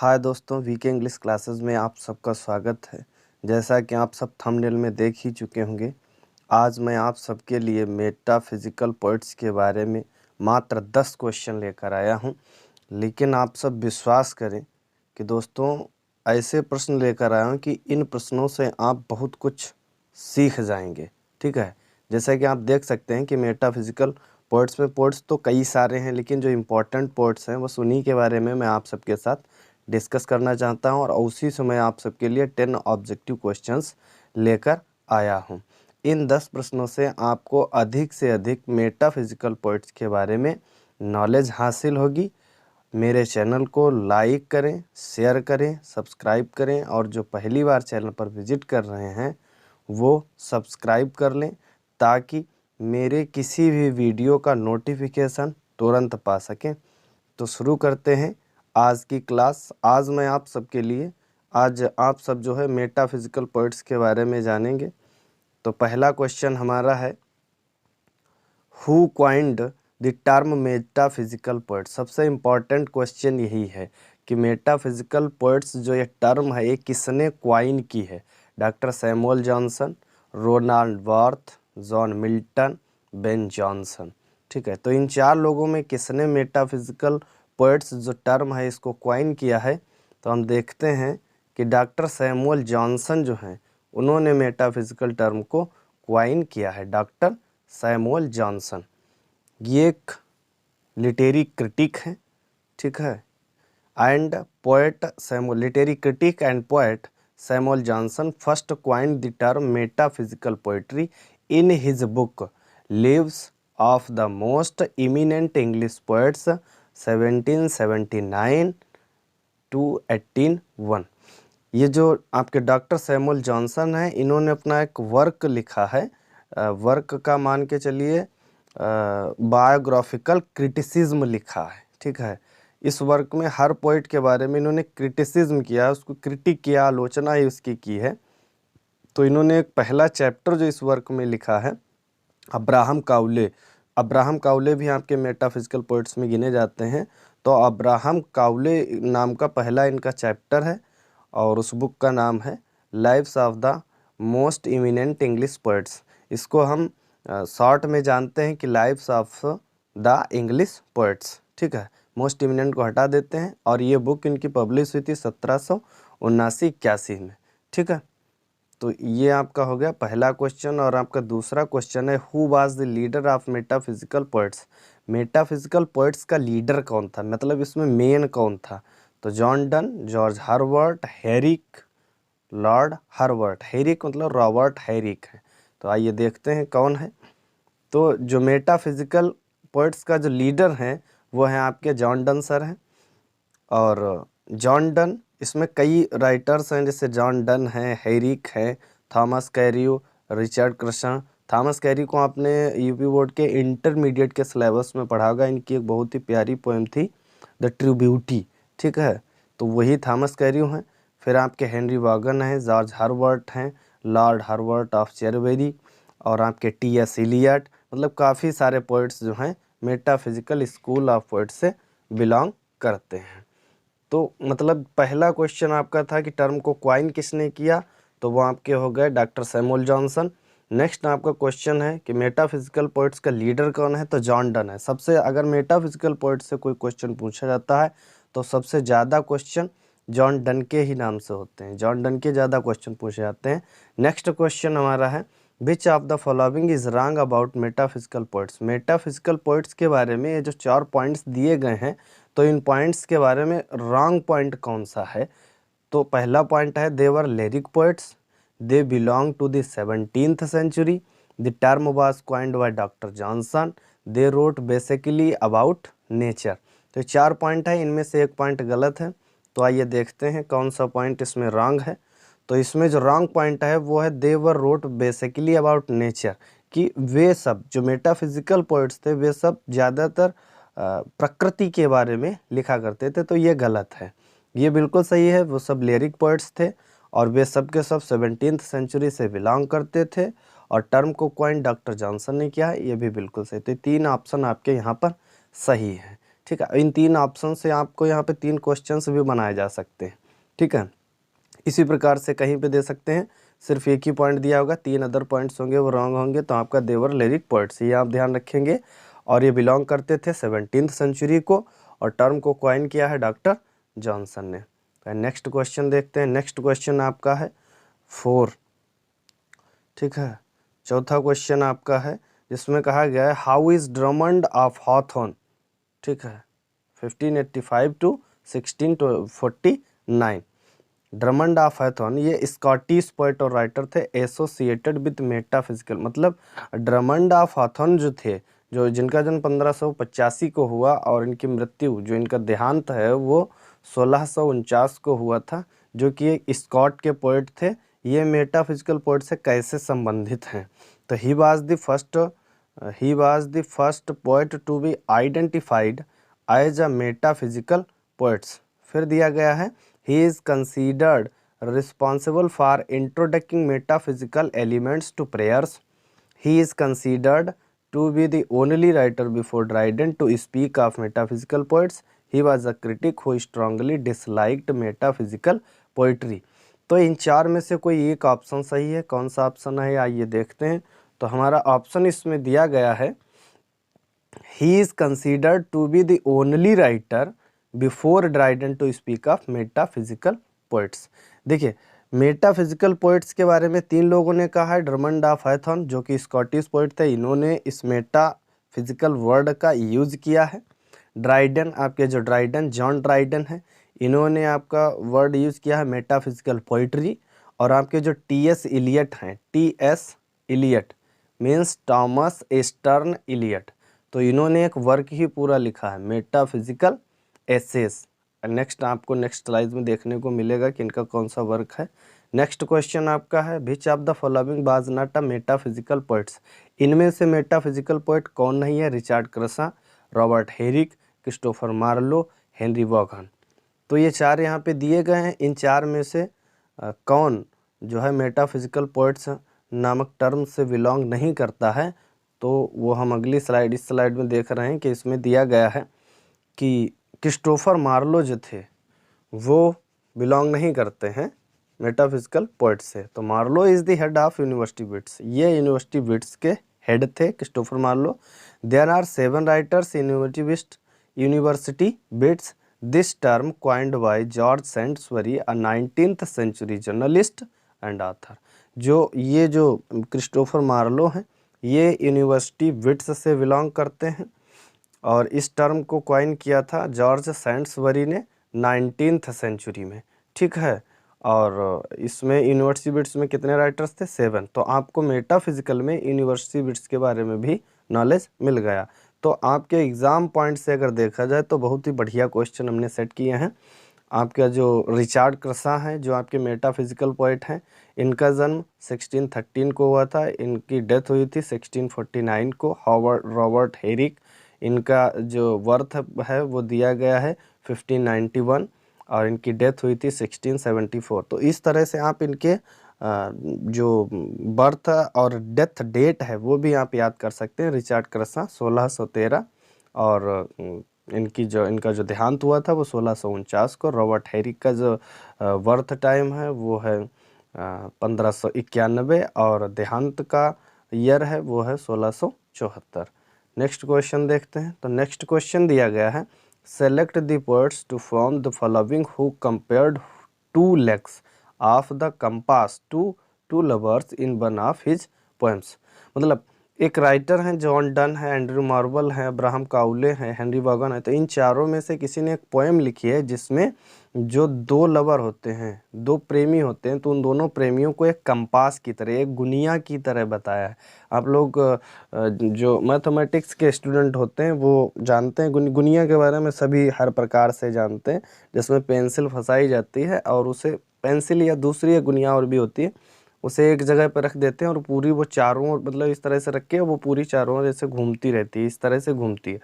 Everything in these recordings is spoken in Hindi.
हाय दोस्तों, वीके इंग्लिश क्लासेस में आप सबका स्वागत है। जैसा कि आप सब थंबनेल में देख ही चुके होंगे, आज मैं आप सबके लिए मेटाफिजिकल पोएट्स के बारे में मात्र 10 क्वेश्चन लेकर आया हूं। लेकिन आप सब विश्वास करें कि दोस्तों ऐसे प्रश्न लेकर आया हूं कि इन प्रश्नों से आप बहुत कुछ सीख जाएंगे। ठीक है, जैसा कि आप देख सकते हैं कि मेटाफिजिकल पोएट्स में पोएट्स तो कई सारे हैं, लेकिन जो इम्पोर्टेंट पोएट्स हैं बस उन्हीं के बारे में मैं आप सबके साथ डिस्कस करना चाहता हूं और उसी से मैं आप सबके लिए 10 ऑब्जेक्टिव क्वेश्चंस लेकर आया हूं। इन 10 प्रश्नों से आपको अधिक से अधिक मेटाफिजिकल पोएट्स के बारे में नॉलेज हासिल होगी। मेरे चैनल को लाइक करें, शेयर करें, सब्सक्राइब करें और जो पहली बार चैनल पर विजिट कर रहे हैं वो सब्सक्राइब कर लें ताकि मेरे किसी भी वीडियो का नोटिफिकेशन तुरंत पा सकें। तो शुरू करते हैं आज की क्लास। आज मैं आप सबके लिए आप सब जो है मेटाफिजिकल पोएट्स के बारे में जानेंगे। तो पहला क्वेश्चन हमारा है, who coined the term metaphysical poets. सबसे इम्पॉर्टेंट क्वेश्चन यही है कि मेटाफिजिकल पोएट्स जो ये टर्म है ये किसने क्वाइन की है। Doctor Samuel Johnson, Ronald Barth, John Milton, Ben Johnson. ठीक है, तो इन चार लोगों में किसने मेटाफिजिकल पोएट्स जो टर्म है इसको क्वाइन किया है। तो हम देखते हैं कि डॉक्टर सैमुअल जॉनसन जो हैं उन्होंने मेटाफिजिकल टर्म को क्वाइन किया है। डॉक्टर सैमुअल जॉनसन ये एक लिटरेरी क्रिटिक हैं। ठीक है, and poet Samuel literary critic and poet Samuel Johnson first coined the term metaphysical poetry in his book lives of the most eminent English poets 1779 to 1801। ये जो आपके डॉक्टर सैमुअल जॉनसन हैं इन्होंने अपना एक वर्क लिखा है। वर्क का मान के चलिए बायोग्राफिकल क्रिटिसिज्म लिखा है। ठीक है, इस वर्क में हर पोइट के बारे में इन्होंने क्रिटिसिज्म किया, उसको क्रिटिक किया, आलोचना ही उसकी की है। तो इन्होंने एक पहला चैप्टर जो इस वर्क में लिखा है अब्राहम काउले। अब्राहम काउले भी आपके मेटाफिजिकल पोइट्स में गिने जाते हैं। तो अब्राहम काउले नाम का पहला इनका चैप्टर है और उस बुक का नाम है lives of the most eminent English poets. इसको हम शॉर्ट में जानते हैं कि lives of the English poets. ठीक है, मोस्ट इमिनेंट को हटा देते हैं और ये बुक इनकी पब्लिश हुई थी 1779-81 में। ठीक है, तो ये आपका हो गया पहला क्वेश्चन। और आपका दूसरा क्वेश्चन है, who was the leader of metaphysical poets. Metaphysical poets का लीडर कौन था, मतलब इसमें मेन कौन था। तो John Donne, George Herbert, Herrick, Lord Herbert. Herrick मतलब रॉबर्ट हेरिक है। तो आइए देखते हैं कौन है। तो जो मेटाफिजिकल पोएट्स का जो लीडर हैं वो हैं आपके जॉन डन सर हैं। और जॉन डन, इसमें कई राइटर्स हैं जैसे जॉन डन हैं, हेरिक हैं, Thomas Carew, Richard Crashaw. Thomas Carew को आपने यूपी बोर्ड के इंटरमीडिएट के सिलेबस में पढ़ा होगा। इनकी एक बहुत ही प्यारी पोएम थी द ट्रू ब्यूटी। ठीक है, तो वही थॉमस कैरियो हैं। फिर आपके हेनरी वागन हैं, जॉर्ज हर्बर्ट हैं, लॉर्ड हर्बर्ट ऑफ चेरबेरी और आपके टी.एस. इलियट। मतलब काफ़ी सारे पोइट्स जो हैं मेटाफिजिकल स्कूल ऑफ पोइट्स से बिलोंग करते हैं। तो मतलब पहला क्वेश्चन आपका था कि टर्म को क्वाइन किसने किया, तो वो आपके हो गए डॉक्टर सैमुअल जॉनसन। नेक्स्ट आपका क्वेश्चन है कि मेटाफिजिकल पोएट्स का लीडर कौन है, तो जॉन डन है। सबसे अगर मेटाफिजिकल पोएट्स से कोई क्वेश्चन पूछा जाता है तो सबसे ज़्यादा क्वेश्चन जॉन डन के ही नाम से होते हैं। जॉन डन के ज़्यादा क्वेश्चन पूछे जाते हैं। नेक्स्ट क्वेश्चन हमारा है, which of the following is wrong about metaphysical poets. Metaphysical poets के बारे में ये जो 4 पॉइंट्स दिए गए हैं, तो इन पॉइंट्स के बारे में रॉन्ग पॉइंट कौन सा है। तो पहला पॉइंट है, they were lyric poets, they belong to the 17th century, the term was coined by doctor Johnson, they wrote basically about nature. तो 4 पॉइंट है, इनमें से एक पॉइंट गलत है। तो आइए देखते हैं कौन सा पॉइंट इसमें रॉन्ग है। तो इसमें जो रॉन्ग पॉइंट है वो है, they were road basically about nature, कि वे सब जो मेटाफिजिकल पोएट्स थे वे सब ज़्यादातर प्रकृति के बारे में लिखा करते थे। तो ये गलत है। ये बिल्कुल सही है, वो सब लिरिक पोएट्स थे और वे सब के सब 17th सेंचुरी से बिलोंग करते थे और टर्म को क्वाइन डॉक्टर जॉनसन ने किया है, ये भी बिल्कुल सही। तो 3 ऑप्शन आपके यहाँ पर सही है। ठीक है। इन 3 ऑप्शन से आपको यहाँ पे 3 क्वेश्चंस भी बनाए जा सकते हैं, ठीक है। इसी प्रकार से कहीं पे दे सकते हैं, सिर्फ एक ही पॉइंट दिया होगा, 3 अदर पॉइंट्स होंगे वो रॉन्ग होंगे, तो आपका देवर लिरिक पोएट्स, ये आप ध्यान रखेंगे। और ये बिलोंग करते थे 17th सेंचुरी को, और टर्म को कॉइन किया है डॉक्टर जॉनसन ने। नेक्स्ट क्वेश्चन देखते हैं। नेक्स्ट क्वेश्चन आपका है 4, ठीक है। चौथा क्वेश्चन आपका है जिसमें कहा गया है how is Drummond of Hawthorne, ठीक है, 1585 टू 1649। ड्रमंड ऑफ हॉथॉर्न ये स्कॉटिश पोएट और राइटर थे एसोसिएटेड विद मेटाफिजिकल, मतलब ड्रमंड ऑफ हॉथॉर्न जो थे, जो जिनका जन्म 1585 को हुआ और इनकी मृत्यु, जो इनका देहांत है वो 1649 को हुआ था, जो कि एक स्कॉट के पोएट थे। ये मेटाफिजिकल पोएट से कैसे संबंधित हैं? तो he was the first poet to be identified as a metaphysical poets. फिर दिया गया है he is considered responsible for introducing metaphysical elements to prayers. He is considered to be the only writer before Dryden to speak of metaphysical poets. He was a critic who strongly disliked metaphysical poetry. तो इन 4 में से कोई एक ऑप्शन सही है। कौन सा ऑप्शन है आइए देखते हैं। तो हमारा ऑप्शन इसमें दिया गया है he is considered to be the only writer before Dryden to speak of metaphysical poets. देखिए, मेटाफिजिकल पोएट्स के बारे में 3 लोगों ने कहा है। ड्रमंड ऑफ हॉथॉर्न जो कि स्कॉटिश पोएट थे, इन्होंने इस मेटाफिजिकल वर्ड का यूज किया है। ड्राइडन, आपके जो ड्राइडन, जॉन ड्राइडन है, इन्होंने आपका वर्ड यूज किया है मेटाफिजिकल पोइट्री। और आपके जो टी.एस. इलियट हैं, T S. Eliot means Thomas Stearns Eliot, तो इन्होंने एक वर्क ही पूरा लिखा है मेटाफिजिकल एसेस। नेक्स्ट आपको नेक्स्ट स्लाइड में देखने को मिलेगा कि इनका कौन सा वर्क है। नेक्स्ट क्वेश्चन आपका है which of the following was not a metaphysical poets. इनमें से मेटाफिजिकल पोएट कौन नहीं है? Richard Crashaw, Robert Herrick, Christopher Marlowe, Henry Vaughan. तो ये 4 यहाँ पे दिए गए हैं। इन 4 में से कौन जो है मेटाफिजिकल पोएट्स नामक टर्म से बिलोंग नहीं करता है? तो वो हम अगली स्लाइड, इस स्लाइड में देख रहे हैं कि इसमें दिया गया है कि क्रिस्टोफर मार्लो जो थे वो बिलोंग नहीं करते हैं मेटाफिजिकल पोएट से। तो Marlowe is the head of university wits, ये यूनिवर्सिटी बिट्स के हेड थे Christopher Marlowe. There are 7 writers in university wits. This term coined by George Saintsbury, a 19th century journalist and author. ये जो क्रिस्टोफर मार्लो हैं ये यूनिवर्सिटी बिट्स से बिलोंग करते हैं और इस टर्म को कॉइन किया था जॉर्ज सेंट्सबरी ने 19th सेंचुरी में, ठीक है। और इसमें यूनिवर्सिटी बिट्स में कितने राइटर्स थे? 7। तो आपको मेटाफिजिकल में यूनिवर्सिटी बिट्स के बारे में भी नॉलेज मिल गया। तो आपके एग्ज़ाम पॉइंट से अगर देखा जाए तो बहुत ही बढ़िया क्वेश्चन हमने सेट किए हैं। आपका जो रिचर्ड क्रसा हैं, जो आपके मेटाफिजिकल पोएट हैं, इनका जन्म 1613 को हुआ था, इनकी डेथ हुई थी 1649 को। रॉबर्ट हेरिक, इनका जो वर्थ है वो दिया गया है 1591 और इनकी डेथ हुई थी 1674। तो इस तरह से आप इनके जो बर्थ और डेथ डेट है वो भी आप याद कर सकते हैं। रिचर्ड क्रसा 1613 और इनका जो देहांत हुआ था वो 1649 को। रॉबर्ट हेरिक का जो बर्थ टाइम है वो है 1591 और देहांत का ईयर है वो है 1674। नेक्स्ट क्वेश्चन देखते हैं। तो नेक्स्ट क्वेश्चन दिया गया है select the poets to form the following who compared 2 legs of the compass to 2 lovers in one of his poems. मतलब एक राइटर हैं, जॉन डन है, एंड्रू मार्वल है, अब्राहम काउले हैं, हेनरी वॉगन है। तो इन चारों में से किसी ने एक पोएम लिखी है जिसमें जो 2 लवर होते हैं, 2 प्रेमी होते हैं, तो उन दोनों प्रेमियों को एक कंपास की तरह, एक गुनिया की तरह बताया है। आप लोग जो मैथमेटिक्स के स्टूडेंट होते हैं वो जानते हैं, गुनिया के बारे में सभी हर प्रकार से जानते हैं, जिसमें पेंसिल फंसाई जाती है और उसे पेंसिल या दूसरी गुनिया और भी होती है, उसे एक जगह पर रख देते हैं और पूरी वो चारों ओर, मतलब इस तरह से रख के वो पूरी चारों ओर जैसे घूमती रहती है, इस तरह से घूमती है,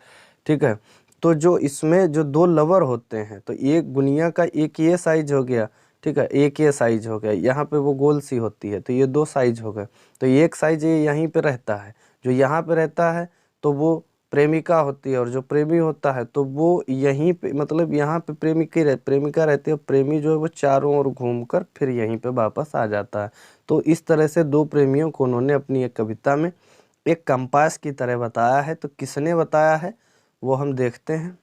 ठीक है। तो जो इसमें जो 2 लवर होते हैं, तो एक गुनिया का एक ये साइज हो गया, ठीक है, एक ये साइज हो गया, यहाँ पे वो गोल सी होती है, तो ये 2 साइज हो गए। तो एक साइज ये यहीं पे रहता है, जो यहाँ पे रहता है तो वो प्रेमिका होती है और जो प्रेमी होता है तो वो यहीं पे, मतलब यहाँ पे प्रेमिका रहती है, प्रेमी जो है वो चारों ओर घूमकर फिर यहीं पे वापस आ जाता है। तो इस तरह से दो प्रेमियों को उन्होंने अपनी एक कविता में एक कंपास की तरह बताया है। तो किसने बताया है वो हम देखते हैं।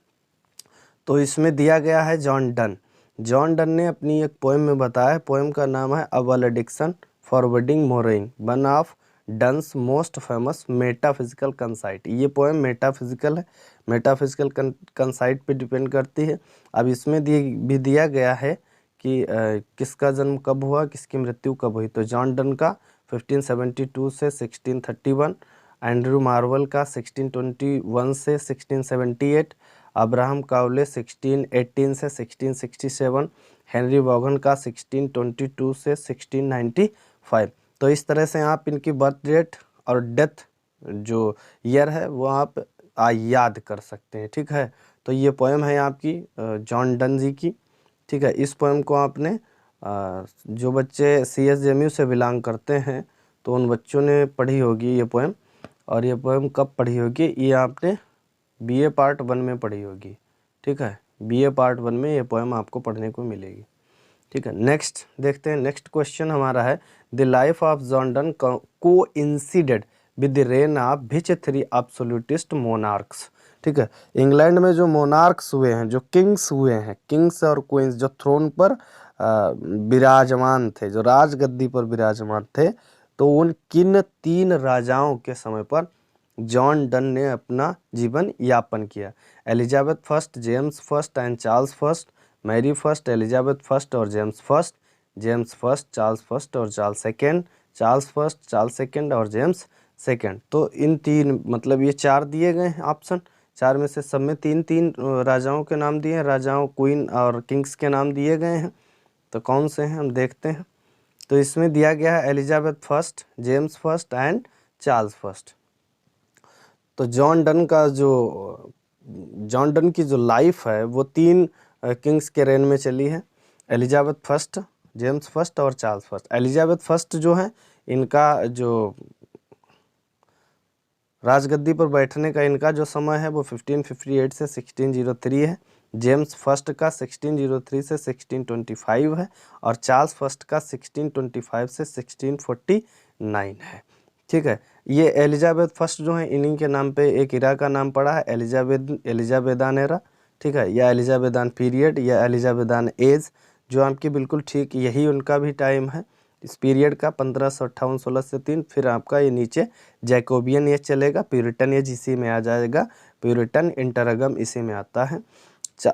तो इसमें दिया गया है जॉन डन। जॉन डन ने अपनी एक पोएम में बताया है, पोएम का नाम है a valediction forbidding mourning, one of Donne's most famous metaphysical conceit. ये पोएम मेटाफिजिकल है, मेटाफिजिकल कंसाइट पे डिपेंड करती है। अब इसमें भी दिया गया है कि किसका जन्म कब हुआ, किसकी मृत्यु कब हुई। तो जॉन डन का 1572 से 1631, एंड्रू मार्वल का 1621 से 1678, अब्राहम काउले 1618 से 1667, हेनरी वॉगन का 1622 से 1695। तो इस तरह से आप इनकी बर्थ डेट और डेथ जो ईयर है वो आप याद कर सकते हैं। ठीक है, तो ये पोएम है आपकी जॉन डन जी की। ठीक है, इस पोएम को आपने जो बच्चे CSJMU से बिलोंग करते हैं तो उन बच्चों ने पढ़ी होगी ये पोएम। और ये पोएम कब पढ़ी होगी, ये आपने BA पार्ट 1 में पढ़ी होगी। ठीक है, BA पार्ट 1 में ये पोएम आपको पढ़ने को मिलेगी। ठीक है, नेक्स्ट देखते हैं। नेक्स्ट क्वेश्चन हमारा है, the life of John Donne coincided with the reign of which 3 absolutist monarchs. ठीक है, इंग्लैंड में जो मोनार्क्स हुए हैं, जो किंग्स हुए हैं, किंग्स और क्वींस जो थ्रोन पर विराजमान थे, जो राजगद्दी पर विराजमान थे, तो उन किन 3 राजाओं के समय पर जॉन डन ने अपना जीवन यापन किया। Elizabeth first, James first and Charles first, Mary first, Elizabeth first और James first, James first, Charles first और Charles second, Charles first, Charles second और जेम्स सेकेंड। तो इन 3 मतलब ये 4 दिए गए हैं ऑप्शन, 4 में से सब में 3 राजाओं के नाम दिए हैं, राजाओं क्वीन और किंग्स के नाम दिए गए हैं। तो कौन से हैं हम देखते हैं। तो इसमें दिया गया है Elizabeth first, James first and Charles first. तो जॉन डन की जो लाइफ है वो 3 किंग्स के रेन में चली है, एलिजाबेथ फर्स्ट, जेम्स फर्स्ट और चार्ल्स फर्स्ट। एलिजाबेथ फर्स्ट जो है इनका जो राजगद्दी पर बैठने का इनका जो समय है वो 1558 से 1603 है, जेम्स फर्स्ट का 1603 से 1625 है और चार्ल्स फर्स्ट का 1625 से 1649 है। ठीक है, ये एलिजाबेथ फर्स्ट जो है इन्हीं के नाम पे एक इरा का नाम पड़ा है, एलिजाबेदान एरा। ठीक है, या एलिजाबेदान पीरियड या एलिजाबेदान एज, जो आपकी बिल्कुल ठीक यही उनका भी टाइम है इस पीरियड का, 1558 16 से 3। फिर आपका ये नीचे जैकोबियन एज चलेगा, प्यूरिटन एज इसी में आ जाएगा, प्यूरिटन इंटरगम इसी में आता है।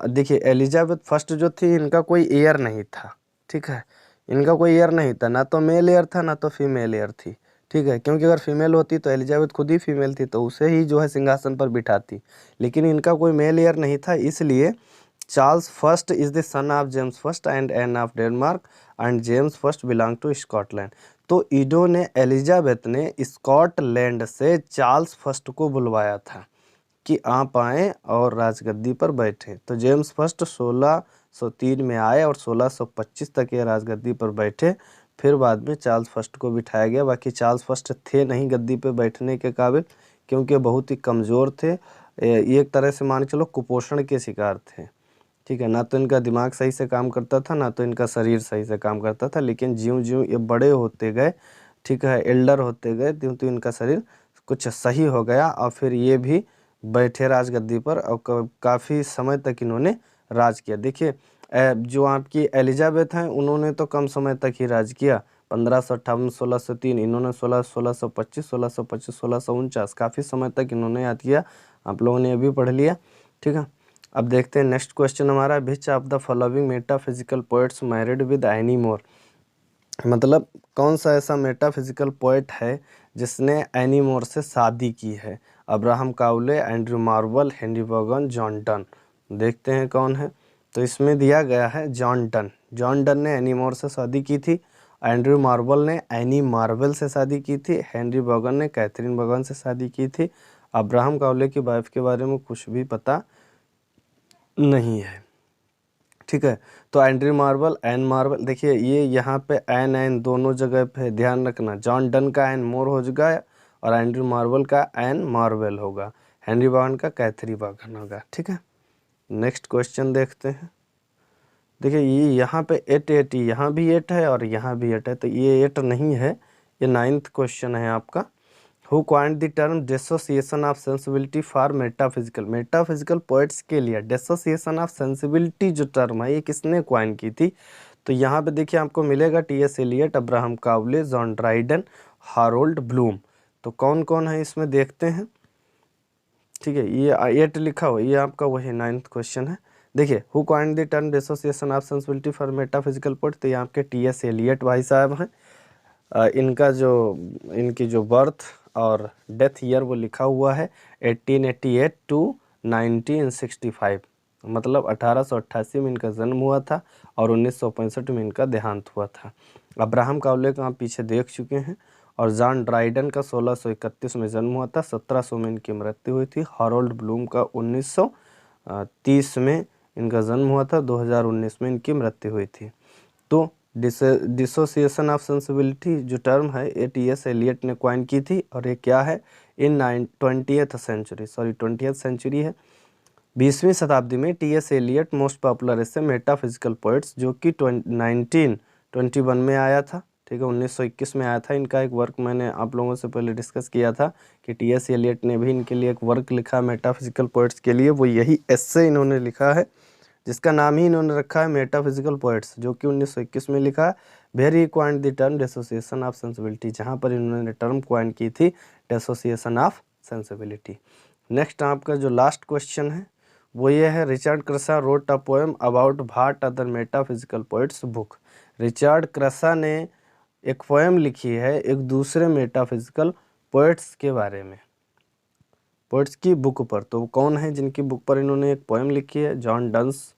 देखिए एलिजाबेथ फर्स्ट जो थी इनका कोई एयर नहीं था। ठीक है, इनका कोई एयर नहीं था, ना तो मेल एयर था ना तो फीमेल एयर थी। ठीक है, क्योंकि अगर फीमेल होती तो एलिजाबेथ खुद ही फीमेल थी तो उसे ही जो है सिंहासन पर बिठाती, लेकिन इनका कोई मेल एयर नहीं था। इसलिए Charles first is the son of James first and Anne of Denmark and James first belong to Scotland. तो ईडो ने, एलिजाबेथ ने स्कॉटलैंड से चार्ल्स फर्स्ट को बुलवाया था कि आप आए और राजगद्दी पर बैठे। तो जेम्स फर्स्ट 1603 में आए और 1625 तक ये राजगद्दी पर बैठे। फिर बाद में चार्ल्स फर्स्ट को बिठाया गया। बाकी चार्ल्स फर्स्ट थे नहीं गद्दी पे बैठने के काबिल, क्योंकि बहुत ही कमज़ोर थे, ये एक तरह से मान के चलो कुपोषण के शिकार थे। ठीक है, ना तो इनका दिमाग सही से काम करता था ना तो इनका शरीर सही से काम करता था। लेकिन ज्यों-ज्यों ये बड़े होते गए, ठीक है, एल्डर होते गए, त्यों-त्यों इनका शरीर कुछ सही हो गया और फिर ये भी बैठे राजगद्दी पर और काफ़ी समय तक इन्होंने राज किया। देखिए जो आपकी एलिजाबेथ हैं उन्होंने तो कम समय तक ही राज किया, 1558 1603, इन्होंने 1625 1625 1649, काफ़ी समय तक इन्होंने याद किया। आप लोगों ने अभी पढ़ लिया। ठीक है, अब देखते हैं नेक्स्ट क्वेश्चन हमारा, विच of the following metaphysical poets married with any more. मतलब कौन सा ऐसा मेटाफिजिकल पोएट है जिसने एनी मोर से शादी की है। Abraham Cowley, Andrew Marvell, Henry Vaughan, John Donne. देखते हैं कौन है। तो इसमें दिया गया है जॉन डन। जॉन डन ने एनी मोर से शादी की थी, एंड्रू मार्वल ने एनी मार्वल से शादी की थी, हेनरी वॉगन ने कैथरीन वॉगन से शादी की थी। अब्राहम काउले की वाइफ के बारे में कुछ भी पता नहीं है। ठीक है, तो एंड्रू मार्वल, एन मार्वल, देखिए ये यहाँ पे एन दोनों जगह पे ध्यान रखना। जॉन डन का एन मोर हो जाएगा और एंड्रू मार्वल का एन मार्वल होगा। हेनरी बागन का कैथरी बागन होगा। ठीक है, नेक्स्ट क्वेश्चन देखते हैं। देखिए ये यहाँ पे 880, यहाँ भी 8 है और यहाँ भी 8 है, तो ये 8 नहीं है, ये 9th क्वेश्चन है आपका। Who coined the term dissociation of sensibility for metaphysical, metaphysical poets के लिए डिसोसिएशन ऑफ सेंसिबिलिटी जो टर्म है ये किसने क्वाइन की थी? तो यहाँ पे देखिए आपको मिलेगा T S. Eliot, Abraham Cowley, John Dryden, Harold Bloom. तो कौन कौन है इसमें देखते हैं। ठीक है, ये 8 लिखा हो, ये आपका वही 9th क्वेश्चन है। देखिए who coined the term dissociation of sensibility for metaphysical poets, तो ये आपके टी.एस. एलियट भाई साहब हैं। इनकी जो बर्थ और डेथ ईयर वो लिखा हुआ है 1888 टू 1965, मतलब 1888 में इनका जन्म हुआ था और 1965 में इनका देहांत हुआ था। अब्राहम काउले का आप पीछे देख चुके हैं, और जॉन ड्राइडन का 1631 में जन्म हुआ था, 1700 में इनकी मृत्यु हुई थी। हारोल्ड ब्लूम का 1930 में इनका जन्म हुआ था, 2019 में इनकी मृत्यु हुई थी। तो डिसोसिएशन ऑफ सेंसिबिलिटी जो टर्म है ये टी.एस. एलियट ने क्वाइन की थी, और ये क्या है इन 20th सेंचुरी है, 20वीं शताब्दी में टी.एस. एलियट मोस्ट पॉपुलर ऐसे मेटाफिजिकल पोइट्स जो कि 1921 में आया था। ठीक है, 1921 में आया था। इनका एक वर्क मैंने आप लोगों से पहले डिस्कस किया था कि टी.एस. एलियट ने भी इनके लिए एक वर्क लिखा मेटाफिजिकल पोइट्स के लिए, वो यही एस्से इन्होंने लिखा है जिसका नाम ही इन्होंने रखा है मेटाफिजिकल पोइट्स, जो कि 1921 में लिखा है। Very coined the term dissociation of sensibility, जहाँ पर इन्होंने टर्म क्वाइन की थी डिसोसिएशन ऑफ सेंसिबिलिटी। नेक्स्ट आपका जो लास्ट क्वेश्चन है वो ये है, Richard Crashaw wrote a poem about what other metaphysical poet's book. Richard Crashaw ने एक पोएम लिखी है एक दूसरे मेटाफिजिकल पोइट्स के बारे में, पोइट्स की बुक पर। तो कौन है जिनकी बुक पर इन्होंने एक पोएम लिखी है? John Donne's,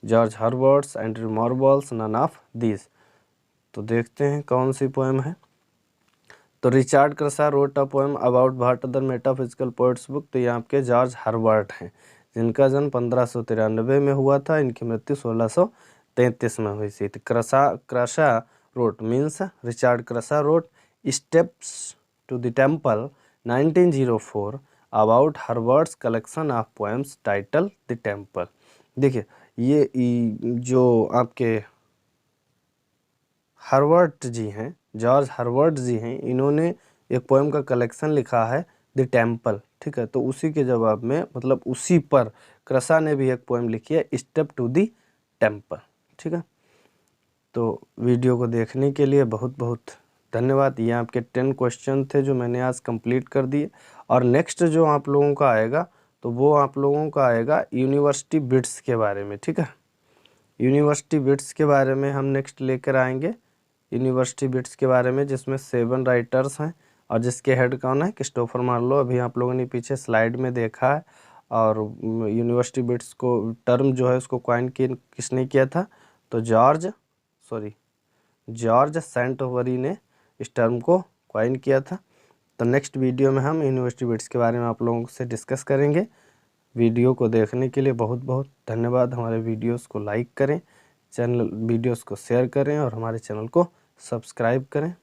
George Herbert's, Andrew Marvell's, none of this. तो देखते हैं कौन सी पोएम है। तो Richard Crashaw wrote a poem about what other metaphysical poet's book, तो ये आपके जॉर्ज हर्बर्ट हैं, जिनका जन्म 1593 में हुआ था, इनकी मृत्यु 1633 में हुई थी। Crashaw wrote means Richard Crashaw wrote steps to the temple 1904 about Herbert's collection of poems title the temple. देखिए ये जो आपके हर्बर्ट जी हैं, जॉर्ज हर्बर्ट जी हैं, इन्होंने एक पोएम का कलेक्शन लिखा है द टेम्पल। ठीक है, तो उसी के जवाब में मतलब उसी पर क्रसा ने भी एक पोएम लिखी है स्टेप टू द टेम्पल। ठीक है, तो वीडियो को देखने के लिए बहुत बहुत धन्यवाद। ये आपके 10 क्वेश्चन थे जो मैंने आज कंप्लीट कर दिए, और नेक्स्ट जो आप लोगों का आएगा तो वो आप लोगों का आएगा यूनिवर्सिटी बिट्स के बारे में। ठीक है, यूनिवर्सिटी बिट्स के बारे में हम नेक्स्ट लेकर आएंगे, यूनिवर्सिटी बिट्स के बारे में, जिसमें 7 राइटर्स हैं और जिसके हेड कौन है? Christopher Marlowe. अभी आप लोगों ने पीछे स्लाइड में देखा है। और यूनिवर्सिटी बिट्स को टर्म जो है उसको क्वाइन किसने किया था? तो जॉर्ज सेंटोवरी ने इस टर्म को क्वाइन किया था। तो नेक्स्ट वीडियो में हम यूनिवर्सिटी बिट्स के बारे में आप लोगों से डिस्कस करेंगे। वीडियो को देखने के लिए बहुत बहुत धन्यवाद। हमारे वीडियोस को लाइक करें, वीडियोस को शेयर करें और हमारे चैनल को सब्सक्राइब करें।